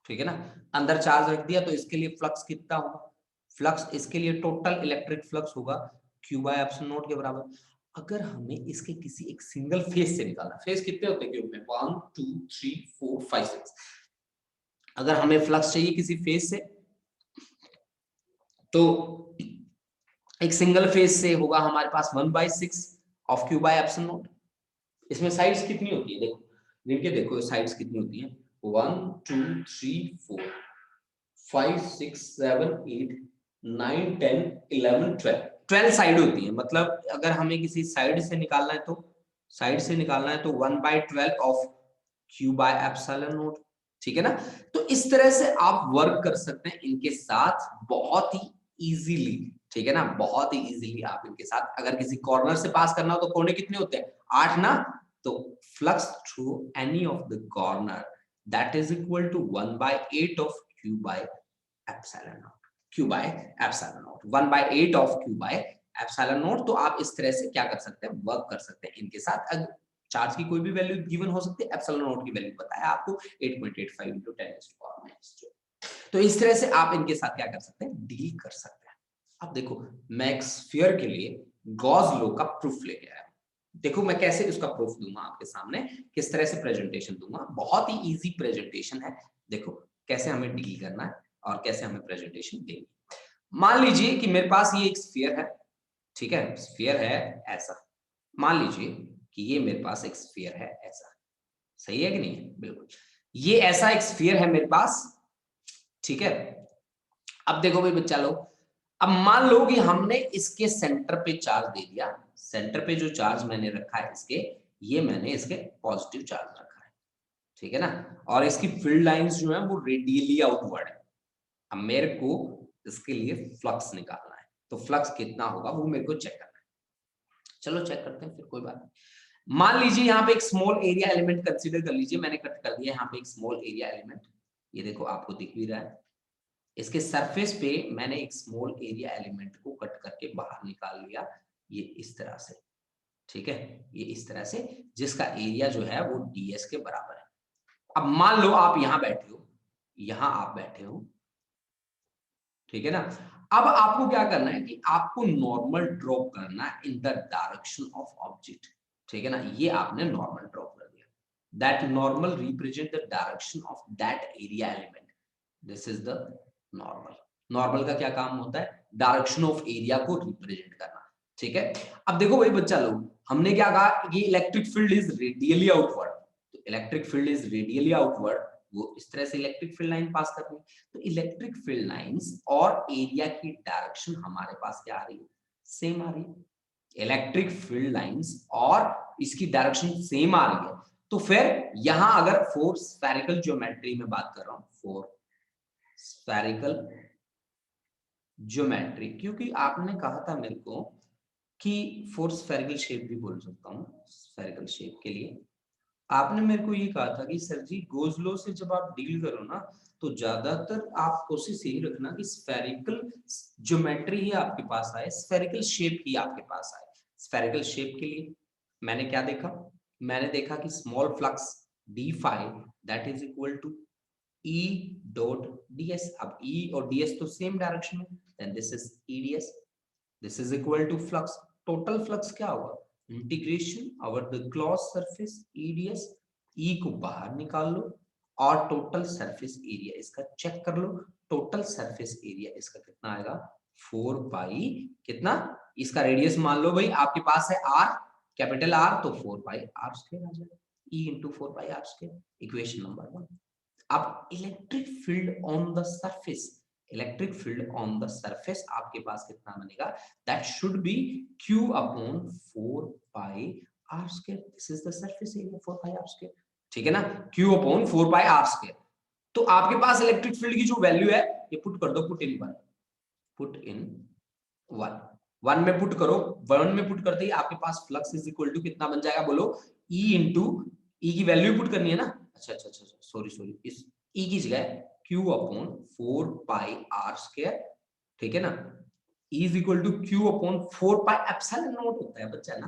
S1: ठीक है ना, अंदर चार्ज रख दिया, तो इसके लिए फ्लक्स कितना होगा, फ्लक्स इसके लिए टोटल इलेक्ट्रिक फ्लक्स होगा Q बाय एप्सिलॉन नॉट के बराबर। अगर हमें इसके किसी एक सिंगल फेज से निकालना, फेज कितने होते हैं क्यूब में, 1 2 3 4 5 6, अगर हमें फ्लक्स चाहिए किसी फेज से, तो एक सिंगल फेज से होगा हमारे पास 1/6 of Q by epsilon not. इसमें साइड्स कितनी होती है, देखो गिन के देखो साइड्स कितनी होती है, 1 2 3 4 5 6 7 8 9 10 11 12 12 साइड होती है। मतलब अगर हमें किसी साइड से निकालना है, तो साइड से निकालना है तो 1/12 of Q by epsilon not, ठीक है ना। तो इस तरह से आप वर्क कर सकते हैं इनके साथ बहुत ही इजीली, ठीक है ना, बहुत ही इजीली आप इनके साथ, अगर किसी कॉर्नर से पास करना हो तो कोने कितने होते हैं, 8 ना, तो flux through any of the corner that is equal to 1/8 of Q by epsilon not, Q by epsilon not, 1/8 of Q by epsilon not. तो आप इस तरह से क्या कर सकते हैं, वर्क कर सकते हैं इनके साथ। अगर चार्ज की कोई भी वैल्यू गिवन हो सकती है, एप्सिलॉन नॉट की वैल्यू पता है आपको 8.85 × 10⁻²। तो इस तरह से आप इनके साथ क्या कर सकते हैं, डील कर सकते हैं। अब देखो मैं एक स्फीयर के लिए गॉस लॉ का प्रूफ लेके आया हूं। देखो मैं कैसे उसका प्रूफ दूंगा आपके सामने, किस तरह से प्रेजेंटेशन दूंगा, बहुत ही इजी प्रेजेंटेशन है। देखो कैसे हमें डील करना है और कैसे हमें प्रेजेंटेशन देनी। मान लीजिए कि मेरे पास ये एक स्फीयर है, ठीक है, स्फीयर है ऐसा, मान लीजिए कि ये मेरे पास एक स्फीयर है ऐसा, सही है कि नहीं, बिल्कुल ये ऐसा एक स्फीयर है मेरे पास, ठीक है। अब देखो भाई बच्चा लोग, अब मान लो कि हमने इसके सेंटर पे चार्ज दे दिया, सेंटर पे जो चार्ज मैंने रखा है इसके, ये मैंने इसके पॉजिटिव चार्ज रखा है, ठीक है ना, और इसकी फील्ड लाइंस जो है वो रेडियली आउटवर्ड है। अब मेरे को इसके लिए फ्लक्स निकालना है, तो फ्लक्स कितना होगा वो मेरे को चेक करना है। चलो चेक करते हैं फिर, कोई बात नहीं। मान लीजिए यहाँ पे एक स्मॉल एरिया एलिमेंट कंसीडर कर लीजिए, मैंने कट कर दिया यहाँ पे एक स्मॉल एरिया एलिमेंट, ये देखो आपको दिख भी रहा है। इसके सरफेस पे मैंने एक स्मॉल एरिया एलिमेंट को कट करके बाहर निकाल लिया, ये इस तरह से, ठीक है, ये इस तरह से, जिसका एरिया जो है वो ds के बराबर है। अब मान लो आप यहां बैठे हो, यहां आप बैठे हो, ठीक है ना। अब आपको क्या करना है कि आपको नॉर्मल ड्रॉप करना है in the direction of object, ठीक है ना, ये आपने नॉर्मल ड्रॉप कर दिया, that normal represent the direction of that area element, this is the normal. Normal का क्या काम होता है, डायरेक्शन ऑफ एरिया को रिप्रेजेंट करना, ठीक है। अब देखो भाई बच्चा लोग, हमने क्या कहा, ये electric field is radially outward, तो electric field is radially outward, वो इस तरह से इलेक्ट्रिक फील्ड लाइन पास कर रही है। तो इलेक्ट्रिक फील्ड लाइंस और एरिया की डायरेक्शन हमारे पास क्या आ रही है, सेम आ रही है। इलेक्ट्रिक फील्ड लाइंस और इसकी डायरेक्शन सेम आ रही है, तो फिर यहां अगर फोर स्फेरिकल ज्योमेट्री में बात कर रहा हूं, फोर स्फेरिकल ज्योमेट्री, क्योंकि आपने कहा था मेरे को कि फोर स्फेरिकल शेप भी बोल सकता हूं, स्फेरिकल शेप के लिए आपने मेरे को ये कहा था कि सर जी गोज लॉ से जब आप डील करो ना, तो ज्यादातर आप कोशिश यही रखना कि स्फेरिकल ज्योमेट्री ही आपके पास आए, स्फेरिकल शेप ही आपके पास आए। स्फेरिकल शेप के लिए मैंने क्या देखा, मैंने देखा कि small flux d phi that is equal to E dot ds। अब E और ds तो सेम डायरेक्शन में, then this is Eds, this is equal to flux, total flux क्या होगा, integration over the close surface EDS, E को बाहर निकाल लो और टोटल सरफेस एरिया इसका चेक कर लो, टोटल सरफेस एरिया इसका कितना आएगा, 4 पाई, कितना, इसका रेडियस मान लो भाई आपके पास है r, कैपिटल R, तो 4 पाई r स्क्वायर आ जाएगा, E into 4 pi r square, equation number 1। अब electric field on the surface, electric field on the surface आपके पास कितना बनेगा, that should be q upon 4 pi r square, this is the surface area 4 pi r square, ठीक है ना, q upon 4 pi r square. तो आपके पास electric field की जो वैल्यू है ये पुट कर दो, पुट इन 1, पुट इन 1, 1 में पुट करो, 1 में पुट करते ही आपके पास फ्लक्स इज इक्वल टू कितना बन जाएगा, बोलो E इंटू, E की वैल्यू पुट करनी है ना, अच्छा अच्छा अच्छा सॉरी सॉरी, इस E की जगह Q upon 4 pi R square, ठीक है ना, E is equal to Q upon 4 pi epsilon not होता है बच्चा ना,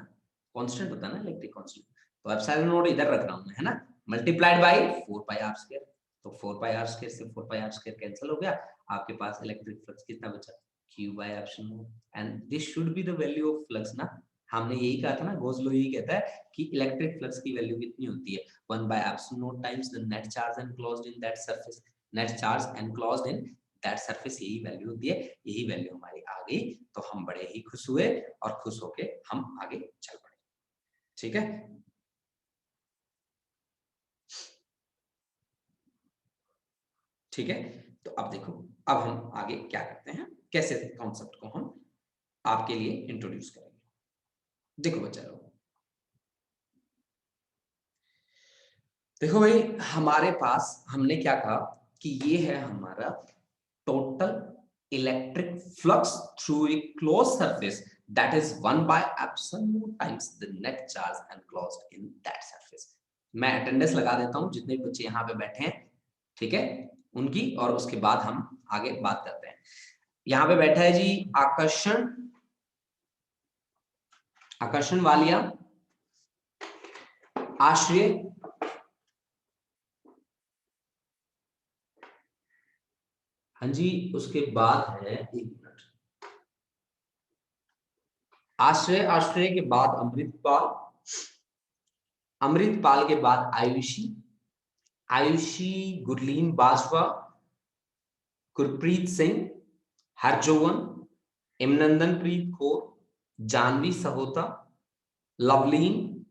S1: कांस्टेंट होता है ना इलेक्ट्रिक कांस्टेंट, तो एप्सिलॉन नॉट इधर रख रहा हूं मैं, है ना, multiplied by 4 pi R square. तो 4 पाई आर स्क्वायर से 4 पाई आर स्क्वायर कैंसिल हो गया, आपके पास इलेक्ट्रिक फ्लक्स कितना बचा, q by epsilon not. And this should be the value of flux ना, हमने यही कहा था ना, गॉस लॉ यही कहता है कि इलेक्ट्रिक फ्लक्स की वैल्यू कितनी होती है, 1 by epsilon not times the net charge enclosed in that surface, net charge enclosed in that surface, यही वैल्यू होती है। यही वैल्यू हमारी आ गई, तो हम बड़े ही खुश हुए और खुश होके हम आगे चल पड़े। ठीक है, ठीक है। तो अब देखो, अब हम आगे क्या करते हैं, कैसे कॉन्सेप्ट को हम आपके लिए इंट्रोड्यूस करेंगे। देखो बच्चा लोग, देखो भाई, हमारे पास हमने क्या कहा कि ये है हमारा total electric flux through a close surface, that is 1 by epsilon naught times the net charge enclosed in that surface। मैं अटेंडेंस लगा देता हूं जितने बच्चे यहाँ पे बैठे हैं, ठीक है, उनकी, और उसके बाद हम आगे बात करते हैं। यहाँ पे बैठा है जी आकर्षण, आकर्षण वालिया, आश्रय, हाँ जी, उसके बाद है, एक मिनट, आश्रय, आश्रय के बाद अमृतपाल, अमृतपाल के बाद आयुषी, आयुषी गुरलीन बाजवा, गुरप्रीत सिंह, हरजोवन, इमनंदन प्रीत कौर, जानवी सहोता, लवलीन,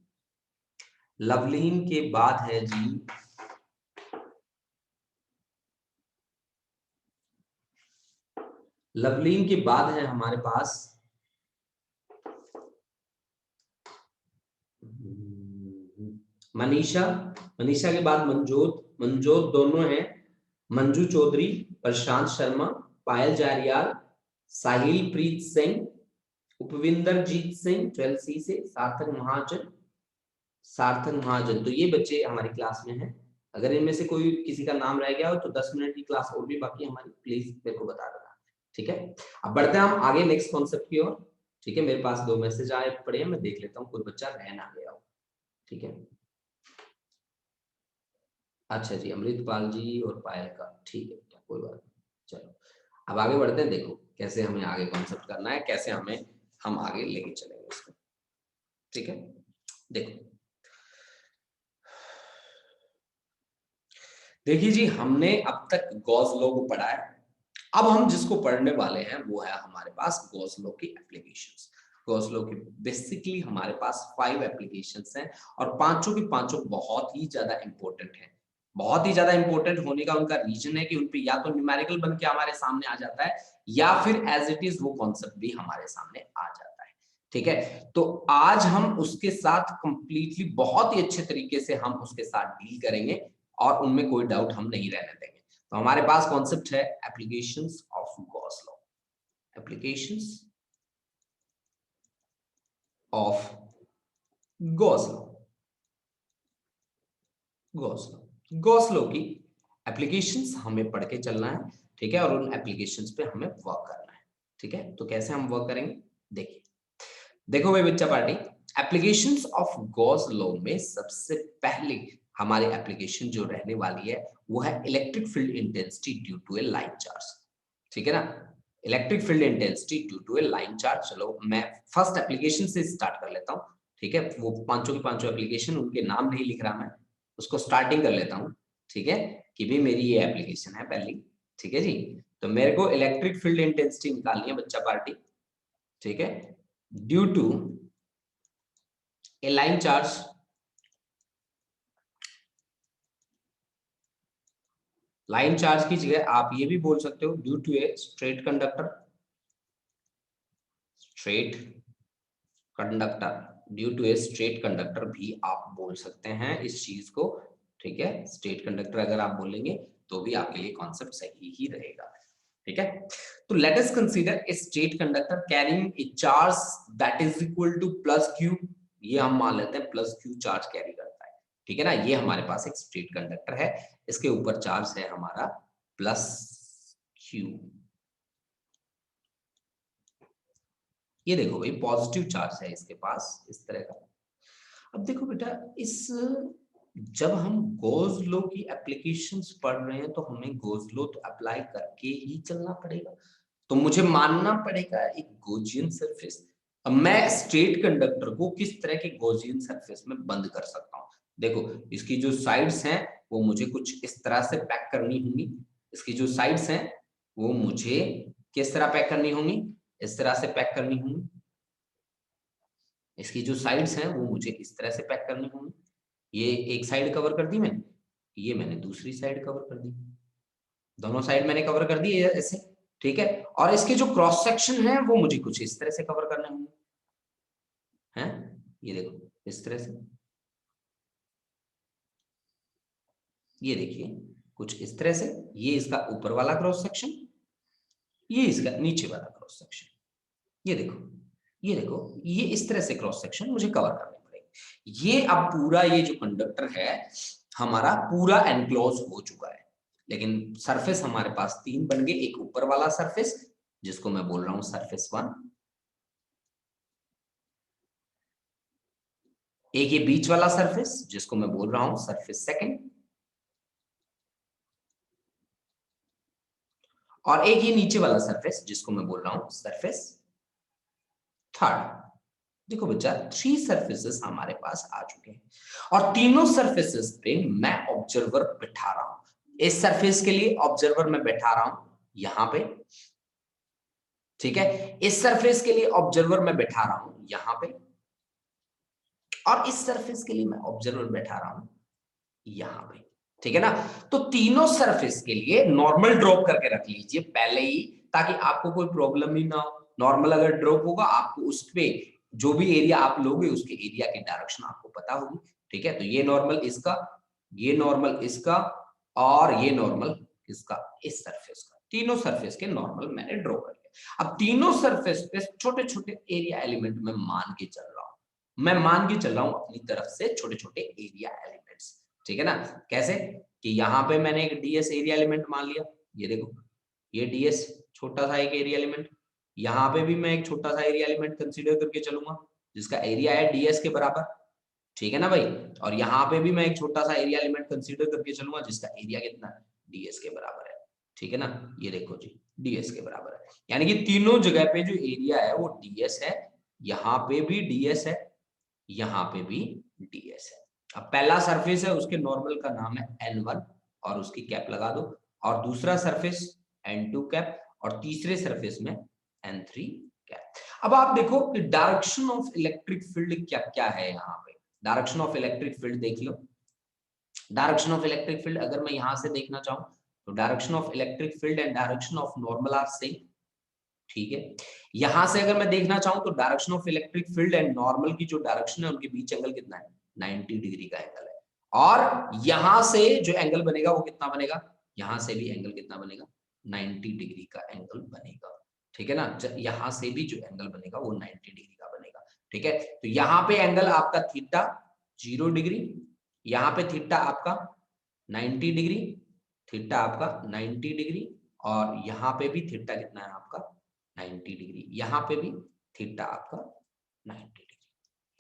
S1: लवलीन के बाद है जी लवलीन के बाद है हमारे पास मनीषा, मनीषा के बाद मंजोत, मंजोत दोनों हैं, मंजू चौधरी, प्रशांत शर्मा, पायल जारियाल, साहिल प्रीत सिंह, उपविंदर जीत सिंह 12C से, सार्थक महाजन, सार्थक महाजन। तो ये बच्चे हमारी क्लास में हैं। अगर इनमें से कोई किसी का नाम रह गया हो तो 10 मिनट की क्लास और भी बाकी हमारी, प्लीज मेरे को बता देना। ठीक है, अब बढ़ते हैं हम आगे नेक्स्ट कॉन्सेप्ट की ओर। ठीक है, मेरे पास 2 मैसेज आए पड़े हैं, मैं देख लेता हूँ कोई बच्चा रह ना गया हो। ठीक है, अच्छा जी, अमृतपाल जी और पायल का, ठीक है, कोई बात नहीं। चलो अब आगे बढ़ते हैं, देखो कैसे हमें आगे कॉन्सेप्ट करना है, कैसे हमें हम आगे लेके चलेंगे इसको। ठीक है, देखो, देखिए जी, हमने अब तक गॉस लॉ को पढ़ा है। अब हम जिसको पढ़ने वाले हैं वो है हमारे पास गॉस लॉ की एप्लीकेशंस। गॉस लॉ की बेसिकली हमारे पास 5 एप्लीकेशंस हैं, और पांचों की पांचों बहुत ही ज्यादा इंपॉर्टेंट हैं। बहुत ही ज्यादा इंपॉर्टेंट होने का उनका रीजन है कि उनपे या तो न्यूमेरिकल बन के हमारे सामने आ जाता है, या फिर एज इट इज वो कॉन्सेप्ट भी हमारे सामने आ जाता है। ठीक है, तो आज हम उसके साथ कंप्लीटली बहुत ही अच्छे तरीके से हम उसके साथ डील करेंगे, और उनमें कोई डाउट हम नहीं रहने देंगे। तो हमारे पास कॉन्सेप्ट है applications of Gauss law, applications of Gauss law, Gauss law, Gauss law की एप्लीकेशंस हमें पढ़ के चलना है। ठीक है, और उन एप्लीकेशंस पे हमें वर्क करना है। ठीक है, तो कैसे हम वर्क करेंगे, देखिए, देखो भाई बच्चा party, applications of Gauss law में सबसे पहले हमारी एप्लीकेशन जो रहने वाली है वो है electric field intensity due to a line charge. ठीक है ना, electric field intensity due to a line charge. चलो मैं फर्स्ट एप्लीकेशन से स्टार्ट कर लेता हूँ। ठीक है, वो पांचों की पांचों एप्लीकेशन, उनके नाम नहीं लिख रहा मैं, उसको स्टार्टिंग कर लेता हूँ। ठीक है, कि भी मेरी ये एप्लीकेशन है पहली। ठीक है जी, तो मेरे को इलेक्ट्रिक फील्ड इंटेंसिटी निकालनी है बच्चा पार्टी। ठीक है, due to a line charge, line charge की जगह आप ये भी बोल सकते हो due to a straight conductor, straight conductor, due to a straight conductor भी आप बोल सकते हैं इस चीज को। ठीक है, स्ट्रेट कंडक्टर अगर आप बोलेंगे तो भी आपके लिए कॉन्सेप्ट सही ही रहेगा। ठीक है, तो late us consider a straight conductor carrying a charge that is equal two plus Q. ये हम मान लेते हैं प्लस क्यू चार्ज कैरी करता है। ठीक है ना, ये हमारे पास एक स्ट्रेट कंडक्टर है, इसके ऊपर चार्ज है हमारा प्लस क्यू। ये देखो भाई, पॉजिटिव चार्ज है इसके पास इस तरह का। अब देखो बेटा, इस जब हम गॉस लॉ की एप्लीकेशंस पढ़ रहे हैं तो हमें गॉस लॉ तो अप्लाई करके ही चलना पड़ेगा। तो मुझे मानना पड़ेगा एक गॉसियन सरफेस। अब मैं स्ट्रेट कंडक्टर को किस तरह के गॉसियन सरफेस में बंद कर सकता हूँ? देखो, इसकी जो साइड्स हैं वो मुझे कुछ इस तरह से पैक करनी होंगी। इसकी जो साइड्स हैं वो मुझे किस तरह पैक करनी होंगी? इस तरह से पैक करनी होंगी। इसकी जो साइड्स हैं वो मुझे इस तरह से पैक करनी होंगी। ये एक साइड कवर कर दी मैंने, ये मैंने दूसरी साइड कवर कर दी, दोनों साइड मैंने कवर कर दी ऐसे, ठीक है। और इसके जो क्रॉस सेक्शन है वो मुझे कुछ इस तरह से कवर करने होंगे, हैं? ये देखो इस तरह से, ये देखिए कुछ इस तरह से। ये इसका ऊपर वाला क्रॉस सेक्शन, ये इसका नीचे वाला क्रॉस सेक्शन। ये देखो, ये देखो, ये इस तरह से क्रॉस सेक्शन मुझे कवर करने पड़ेंगे। ये अब पूरा ये जो कंडक्टर है हमारा पूरा एनक्लोज हो चुका है। लेकिन सरफेस हमारे पास 3 बन गए। एक ऊपर वाला सरफेस जिसको मैं बोल रहा हूं सरफेस 1, एक ये बीच वाला सरफेस जिसको मैं बोल रहा हूं सरफेस 2, और एक ये नीचे वाला सरफेस जिसको मैं बोल रहा हूं सरफेस 3। देखो बच्चा, 3 सरफेसेस हमारे पास आ चुके हैं और तीनों सरफेसेस पे मैं ऑब्जर्वर बिठा रहा हूं। इस सरफेस के लिए ऑब्जर्वर मैं बैठा रहा हूं यहां पे, ठीक है। इस सरफेस के लिए ऑब्जर्वर मैं बैठा रहा हूं यहां पे, और इस सरफेस के लिए मैं ऑब्जर्वर बैठा रहा हूं यहां पे, ठीक है ना। तो तीनों सरफेस के लिए नॉर्मल ड्रॉप करके रख लीजिए पहले ही, ताकि आपको कोई प्रॉब्लम ही ना हो। नॉर्मल अगर ड्रॉप होगा आपको उस पे जो भी एरिया आप लोगे उसके एरिया की डायरेक्शन आपको पता होगी, ठीक है। तो ये नॉर्मल इसका, ये नॉर्मल इसका, और ये नॉर्मल इसका, इस सरफेस का। तीनों सरफेस के नॉर्मल मैंने ड्रॉ कर लिया। अब तीनों सरफेस पे छोटे छोटे एरिया एलिमेंट में मान के चल रहा हूं, मैं मान के चल रहा हूं अपनी तरफ से छोटे छोटे एरिया एलिमेंट्स, ठीक है ना। कैसे कि यहाँ पे मैंने एक डीएस एरिया एलिमेंट मान लिया, ये देखो ये डीएस छोटा सा एक एरिया एलिमेंट। यहाँ पे भी मैं एक छोटा सा एरिया एलिमेंट कंसीडर करके चलूंगा जिसका एरिया है डीएस के बराबर, ठीक है ना भाई। और यहाँ पे भी मैं एक छोटा सा एरिया एलिमेंट कंसीडर करके चलूंगा जिसका एरिया कितना है, डीएस के बराबर है, ठीक है ना। ये देखो जी, डीएस के बराबर है, यानी कि तीनों जगह पे जो एरिया है वो डीएस है। यहाँ पे भी डीएस है, यहाँ पे भी डीएस है। अब पहला सरफेस है उसके नॉर्मल का नाम है n1 और उसकी कैप लगा दो, और दूसरा सरफेस n2 कैप, और तीसरे सरफेस में n3 कैप। अब आप देखो कि डायरेक्शन ऑफ इलेक्ट्रिक फील्ड क्या क्या है। यहाँ पे डायरेक्शन ऑफ इलेक्ट्रिक फील्ड देख लो। डायरेक्शन ऑफ इलेक्ट्रिक फील्ड अगर मैं यहां से देखना चाहूं तो direction of electric field and direction of normal are same, ठीक है। यहां से अगर मैं देखना चाहूं तो direction of electric field and normal की जो डायरेक्शन है उनके बीच एंगल कितना है, 90 डिग्री का एंगल है। और यहां से जो एंगल बनेगा वो कितना बनेगा, यहां से भी एंगल कितना बनेगा, 90 डिग्री का एंगल बनेगा, ठीक है ना। यहां से भी जो एंगल बनेगा वो 90 डिग्री का बनेगा, ठीक है। तो यहाँ पे एंगल आपका थीटा 0 डिग्री, यहाँ पे थीटा आपका 90 डिग्री, थीटा आपका 90 डिग्री, और यहाँ पे भी थीटा कितना है आपका 90 डिग्री, यहाँ पे भी थीटा आपका 90 डिग्री,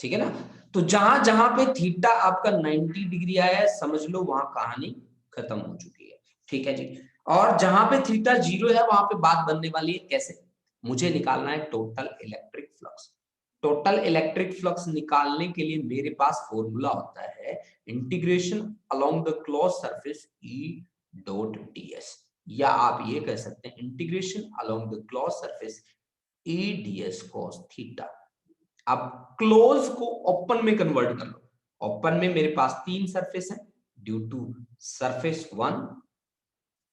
S1: ठीक है ना। तो जहां जहां पे थीटा आपका 90 डिग्री आया है समझ लो वहां कहानी खत्म हो चुकी है, ठीक है जी। और जहां पे थीटा 0 है वहां पे बात बनने वाली है कैसे, मुझे निकालना है total electric flux. Total electric flux निकालने के लिए मेरे पास फॉर्मूला होता है integration along the close surface E dot ds, या आप ये कह सकते हैं integration along the close surface E ds cos theta. अब क्लोज को ओपन में कन्वर्ट कर लो। ओपन में मेरे पास 3 सरफेस है, due to surface 1,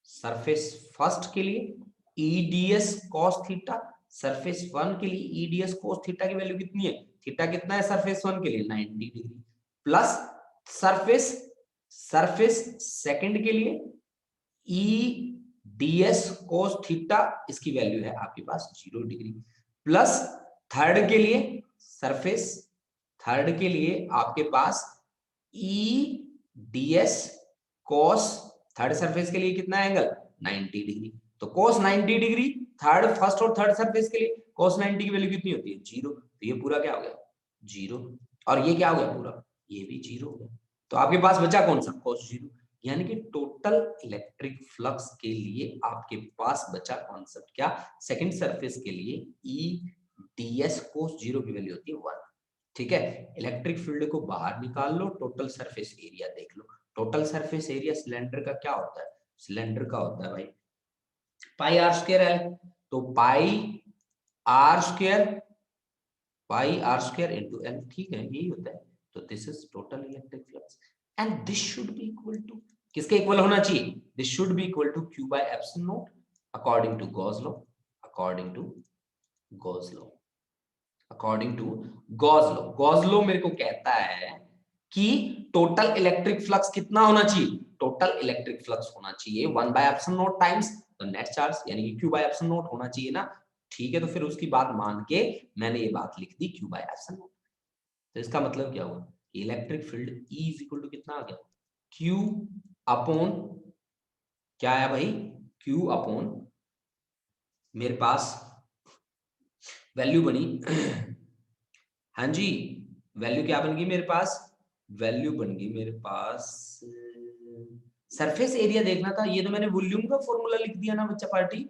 S1: surface first के लिए ईडीएस cos थीटा, सरफेस 1 के लिए ईडीएस cos थीटा की वैल्यू कितनी है, थीटा कितना है सरफेस 1 के लिए 90 degree, plus surface surface second के लिए ई ds cos थीटा, इसकी वैल्यू है आपके पास 0 डिग्री, प्लस थर्ड के लिए सरफेस थर्ड के लिए आपके पास ई ds cos, थर्ड सरफेस के लिए कितना एंगल 90 डिग्री। तो cos 90 डिग्री थर्ड, फर्स्ट और थर्ड सरफेस के लिए cos 90 की वैल्यू कितनी होती है 0, तो ये पूरा क्या हो गया 0, और ये क्या हो गया पूरा ये भी 0 हो गया। तो आपके पास बचा कौन सा? cos 0। यानी कि टोटल इलेक्ट्रिक फ्लक्स के लिए आपके पास बचा कॉन्सेप्ट क्या? सेकंड सरफेस के लिए ई ds cos 0 की वैल्यू होती है 1। ठीक है, इलेक्ट्रिक फील्ड को बाहर निकाल लो, टोटल सरफेस एरिया देख लो। टोटल सरफेस एरिया सिलेंडर का क्या होता है? सिलेंडर का होता है भाई पाई आर स्क्वायर है, तो pi R square into L. ठीक है, यही होता है। तो this is total electric flux and this should be equal to, किसके इक्वल होना चाहिए? This should be equal to q by epsilon not according to Gauss law. According to Gauss law according to Gauss law मेरे को कहता है कि total electric flux कितना होना चाहिए? टोटल इलेक्ट्रिक फ्लक्स होना चाहिए 1 by epsilon not times the net charge, यानी कि q बाय एप्सिलॉन नॉट होना चाहिए ना। ठीक है, तो फिर उसकी बात मान के मैंने ये बात लिख दी q बाय एप्सिलॉन नॉट। तो इसका मतलब क्या हुआ कि electric field E is equal to कितना आ गया? Q अपॉन क्या आया भाई? Q अपॉन मेरे पास वैल्यू बनी हाँ जी, वैल्यू क्या बन गई मेरे पास? वैल्यू बन गई मेरे पास सरफेस एरिया देखना था, ये तो मैंने वॉल्यूम का फॉर्मूला लिख दिया ना बच्चा पार्टी।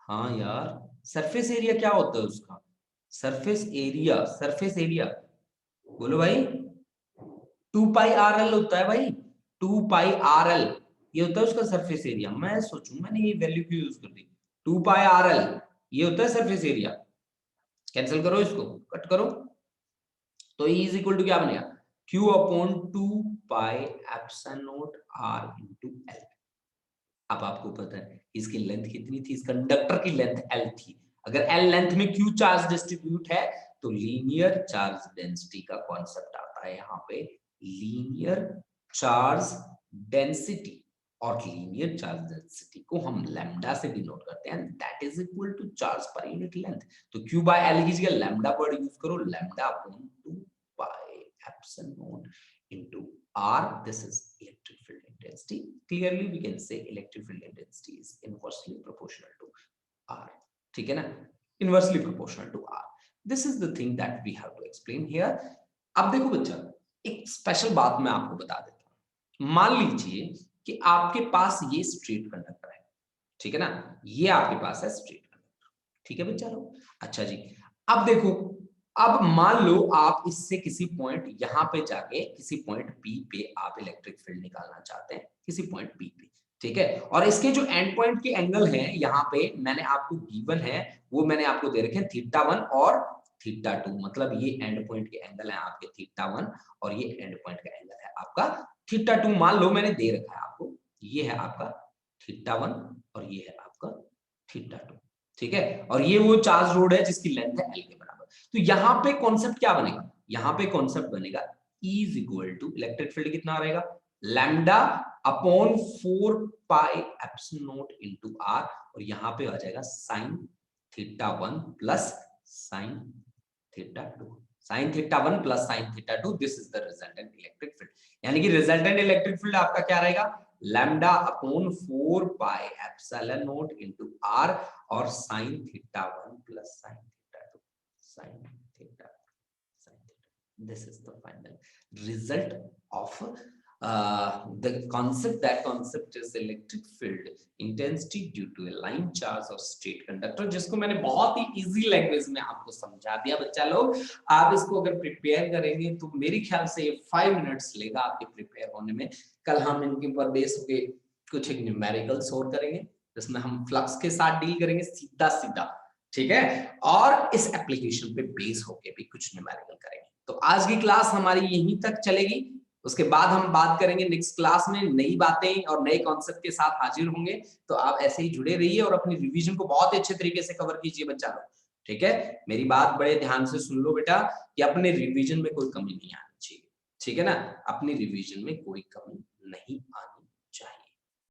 S1: हाँ यार, सरफेस एरिया क्या होता है उसका? सरफेस एरिया बोलो भाई, 2 पाई आर एल होता है भाई, 2 पाई आर एल ये होता है उसका सरफेस एरिया। मैं सोचूं मैंने ये वैल्यू क्यों यूज कर दी? 2 पाई आर एल ये होता है सरफेस एरिया। कैंसिल करो, इसको कट करो, तो E इज इक्वल टू क्या बनेगा? Q upon 2 pi epsilon not R into L। अब आपको पता है इसकी लेंथ कितनी थी? इस कंडक्टर की लेंथ L थी। अगर L लेंथ में Q चार्ज डिस्ट्रीब्यूट है तो लीनियर चार्ज डेंसिटी का कॉन्सेप्ट आता है यहाँ पे। लीनियर चार्ज डेंसिटी, और लीनियर चार्ज डेंसिटी को हम लैम्डा से डिनोट करते हैं, that is equal to charge per unit length. तो Q बाय L की जगह लैम्डा वर्ड यूज करो, lambda upon 2 pi epsilon not into R. This is electric field intensity. Clearly we can say electric field intensity is inversely proportional to R. ठीक है ना? Inversely proportional to R. This is the thing that we have to explain here. अब देखो बच्चा, एक special बात मैं आपको बता देता हूँ। मान लीजिए कि आपके पास ये स्ट्रेट कंडक्टर है, ठीक है ना? ये आपके पास है स्ट्रेट कंडक्टर, ठीक है बच्चा लोग? अच्छा जी, अब देखो, अब मान लो आप इससे किसी पॉइंट यहां पे जाके किसी पॉइंट P पे आप इलेक्ट्रिक फील्ड निकालना चाहते हैं, किसी पॉइंट P पे, ठीक है? और इसके जो एंड पॉइंट के एंगल हैं यहाँ पे मैंने आपको गिवन है, वो मैंने आपको दे रखे हैं θ1 और θ2। मतलब ये एंड पॉइंट के एंगल है आपके θ1 और ये एंड पॉइंट का एंगल है आपका θ2। मान लो मैंने दे रखा है आपको, ये है आपका θ1 और ये है आपका θ2, ठीक है? और ये वो चार्ज रोड है जिसकी लेंथ है L के बराबर। तो यहाँ पे कॉन्सेप्ट क्या बनेगा? यहाँ पे कॉन्सेप्ट बनेगा E is equal to electric field कितना रहेगा? Lambda upon 4 pi epsilon naught into R, और यहाँ पे आ जाएगा sin θ1 plus sin θ2। sin θ1 plus sin θ2, this is the resultant electric field. यानी कि रिजल्टेंट इलेक्ट्रिक फील्ड आपका क्या रहेगा? Lambda upon 4 pi epsilon naught into R और sin θ1 plus sin θ2 sin theta sin theta. This is the final result of the concept. That concept is electric field intensity due to a line charge of straight conductor, जिसको मैंने बहुत ही easy language में आपको समझा दिया बच्चा लोग। आप इसको अगर प्रिपेयर करेंगे तो मेरे ख्याल से 5 मिनट्स लेगा आपके प्रिपेयर होने में। कल हम इनके ऊपर बेस होके कुछ एक न्यूमेरिकल सोल्व करेंगे, जिसमें हम फ्लक्स के साथ डील करेंगे सीधा सीधा, ठीक है? और इस एप्लीकेशन पे बेस होके भी कुछ न्यूमेरिकल करेंगे। तो आज की क्लास हमारी यहीं तक चलेगी, उसके बाद हम बात करेंगे नेक्स्ट क्लास में नई बातें और नए कॉन्सेप्ट के साथ हाजिर होंगे। तो आप ऐसे ही जुड़े रहिए और अपनी रिवीजन को बहुत अच्छे तरीके से कवर कीजिए बच्चा लोग, ठीक है? मेरी बात बड़े ध्यान से सुन लो बेटा कि अपने रिवीजन में कोई कमी नहीं आनी चाहिए, ठीक है ना? अपनी रिवीजन में कोई कमी नहीं आनी